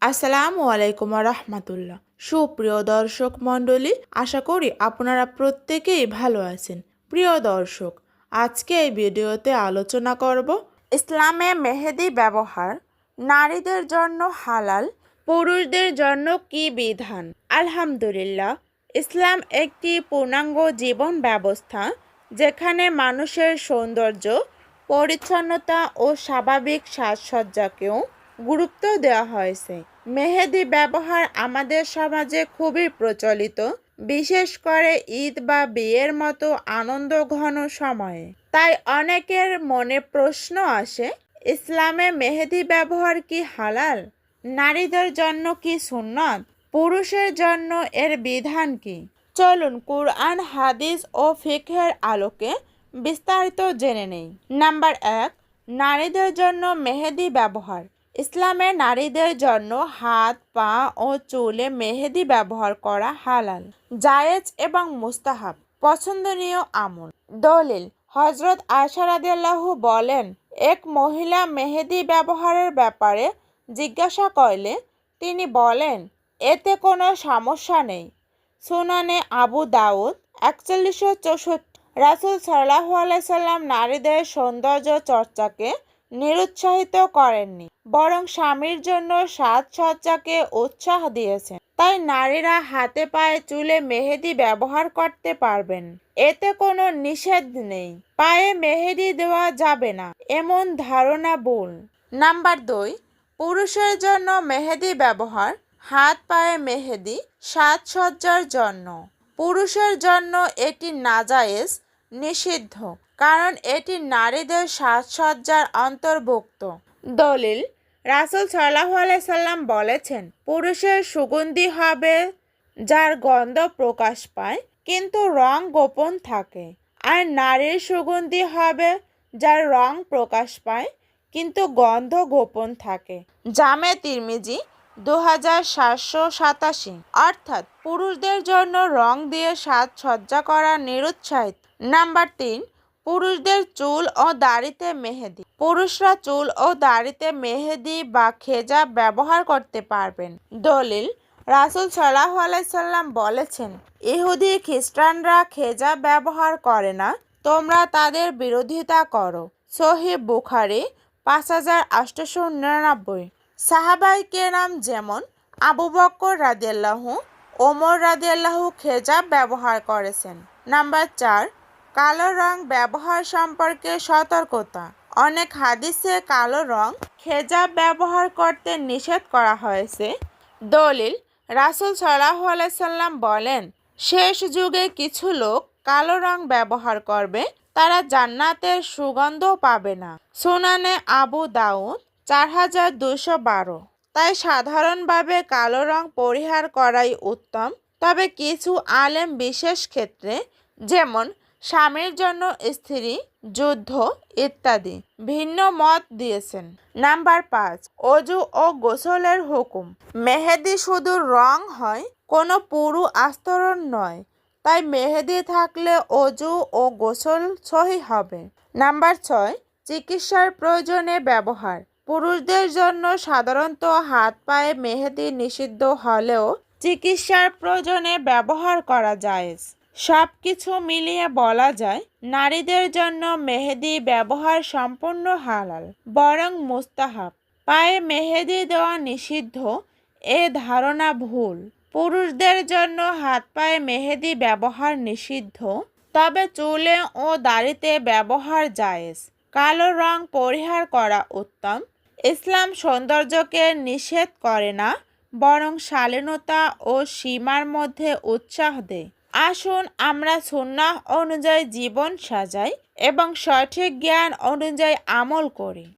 আসসালামু আলাইকুম রহমতুল্লাহ। সুপ্রিয় দর্শক মণ্ডলী, আশা করি আপনারা প্রত্যেকেই ভালো আছেন। প্রিয় দর্শক, আজকে এই ভিডিওতে আলোচনা করব ইসলামে মেহেদি ব্যবহার নারীদের জন্য হালাল, পুরুষদের জন্য কি বিধান। আলহামদুলিল্লাহ, ইসলাম একটি পূর্ণাঙ্গ জীবন ব্যবস্থা যেখানে মানুষের সৌন্দর্য, পরিচ্ছন্নতা ও স্বাভাবিক সাজসজ্জাকেও গুরুত্ব দেওয়া হয়েছে। মেহেদি ব্যবহার আমাদের সমাজে খুবই প্রচলিত, বিশেষ করে ঈদ বা বিয়ের মতো আনন্দঘন সময়ে। তাই অনেকের মনে প্রশ্ন আসে, ইসলামে মেহেদি ব্যবহার কি হালাল? নারীদের জন্য কি সুন্নত? পুরুষের জন্য এর বিধান কি? চলুন কুরআন, হাদিস ও ফিকহের আলোকে বিস্তারিত জেনে নেই। নাম্বার 1, নারীদের জন্য মেহেদি ব্যবহার। ইসলামে নারীদের জন্য হাত, পা ও চুলে মেহেদি ব্যবহার করা হালাল, জায়েজ এবং মুস্তাহাব, পছন্দনীয় আমল। দলিল: হযরত আয়েশা রাদিয়াল্লাহু বলেন, এক মহিলা মেহেদি ব্যবহারের ব্যাপারে জিজ্ঞাসা করলে তিনি বলেন, এতে কোনো সমস্যা নেই। সুনানে আবু দাউদ 4164। রাসূল সাল্লাল্লাহু আলাইহি সাল্লাম নারীদের সৌন্দর্য চর্চাকে নিরুৎসাহিত করেননি, বরং স্বামীর জন্য সাজসজ্জাকে উৎসাহ দিয়েছেন। তাই নারীরা হাতে, পায়ে, চুলে মেহেদি ব্যবহার করতে পারবেন, এতে কোনো নিষেধ নেই। পায়ে মেহেদি দেওয়া যাবে না, এমন ধারণা ভুল। নাম্বার 2, পুরুষের জন্য মেহেদি ব্যবহার। হাত, পায়ে মেহেদি সাজসজ্জার জন্য। পুরুষের জন্য এটি নাজায়েজ, নিষিদ্ধ, কারণ এটি নারীদের সাজসজ্জার অন্তর্ভুক্ত। দলিল: রাসূল সাল্লাল্লাহু আলাইহি সাল্লাম বলেছেন, পুরুষের সুগন্ধি হবে যার গন্ধ প্রকাশ পায় কিন্তু রং গোপন থাকে, আর নারীর সুগন্ধি হবে যার রং প্রকাশ পায় কিন্তু গন্ধ গোপন থাকে। জামে তিরমিজি 2787। অর্থাৎ পুরুষদের জন্য রং দিয়ে সাজসজ্জা করা নিরুৎসাহিত। নাম্বার 3, পুরুষদের চুল ও দাড়িতে মেহেদি। পুরুষরা চুল ও দাড়িতে মেহেদি বা খেজাব ব্যবহার করতে পারবেন। দলিল: রাসূল সাল্লাল্লাহু আলাইহি সাল্লাম বলেছেন, ইহুদি খ্রিস্টানরা খেজাব ব্যবহার করে না, তোমরা তাদের বিরোধিতা করো। সহিহ বুখারী 5899। সাহাবায়ে কেরাম যেমন আবু বকর রাদিয়াল্লাহু, ওমর রাদিয়াল্লাহু খেজাব ব্যবহার করেছেন। নাম্বার 4, কালো রং ব্যবহার সম্পর্কে সতর্কতা। অনেক হাদিসে কালো রং খেজাব ব্যবহার করতে নিষেধ করা হয়েছে। দলিল: রাসূল সাল্লাল্লাহু আলাইহি সাল্লাম বলেন, শেষ যুগে কিছু লোক কালো রং ব্যবহার করবে, তারা জান্নাতের সুগন্ধ পাবে না। সুনানে আবু দাউদ 4212। তাই সাধারণভাবে কালো রং পরিহার করাই উত্তম, তবে কিছু আলেম বিশেষ ক্ষেত্রে, যেমন স্বামীর জন্য স্ত্রী, যুদ্ধ ইত্যাদি, ভিন্ন মত দিয়েছেন। নাম্বার 5, অজু ও গোসলের হুকুম। মেহেদি শুধু রং হয়, কোনো পুরু আস্তরণ নয়, তাই মেহেদি থাকলে অজু ও গোসল সহিহ হবে। নাম্বার 6, চিকিৎসার প্রয়োজনে ব্যবহার। পুরুষদের জন্য সাধারণত হাত, পায়ে মেহেদি নিষিদ্ধ হলেও চিকিৎসার প্রয়োজনে ব্যবহার করা জায়েজ। সবকিছু মিলিয়ে বলা যায়, নারীদের জন্য মেহেদি ব্যবহার সম্পূর্ণ হালাল, বরং মুস্তাহাব। পায়ে মেহেদি দেওয়া নিষিদ্ধ, এ ধারণা ভুল। পুরুষদের জন্য হাত, পায়ে মেহেদি ব্যবহার নিষিদ্ধ, তবে চুলে ও দাড়িতে ব্যবহার জায়েজ। কালো রং পরিহার করা উত্তম। ইসলাম সৌন্দর্যকে নিষেধ করে না, বরং শালীনতা ও সীমার মধ্যে উৎসাহ দেয়। আসুন আমরা সুন্নাহ অনুযায়ী জীবন সাজাই এবং সঠিক জ্ঞান অনুযায়ী আমল করি।